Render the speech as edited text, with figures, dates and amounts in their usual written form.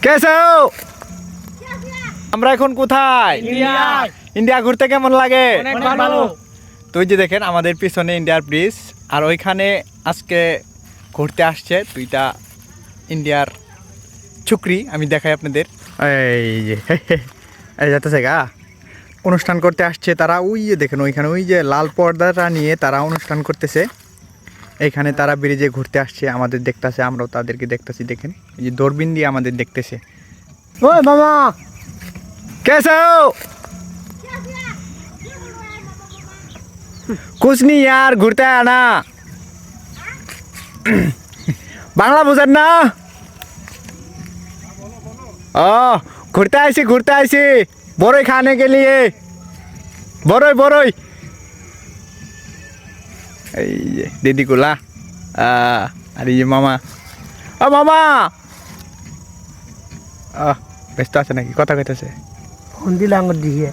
কেসে হো? আমরা এখন কোথায়? ইন্ডিয়া ঘুরতে কেমন লাগে? অনেক ভালো। তুই যে দেখেন আমাদের পিছনে ইন্ডিয়ার ব্রিজ, আর ওইখানে আজকে ঘুরতে আসছে দুইটা ইন্ডিয়ার ছুকরি। আমি দেখাই আপনাদের, এই যে এই যাতেছে গা অনুষ্ঠান করতে আসছে তারা। ওই যে দেখেন ওইখানে ওই যে লাল পর্দাটা নিয়ে তারা অনুষ্ঠান করতেছে। এইখানে তারা ব্রিজে ঘুরতে আসছে, আমাদের দেখতেছে, আমরাও তাদেরকে দেখতেছি। দেখেন এই যে দূরবীন দিয়ে আমাদের দেখতেছে। ওই মামা कैसे हो? कुछ नहीं यार, घूरते हैं ना। बांग्ला बुझन ना? घूरते आइसी बोरोई खाने के लिए। बोरोई दीदी गुला अरे ये मामा मामा ব্যস্ত আছে নাকি? কথা কইতেছে। ফোন দিলে আঙুর দিয়ে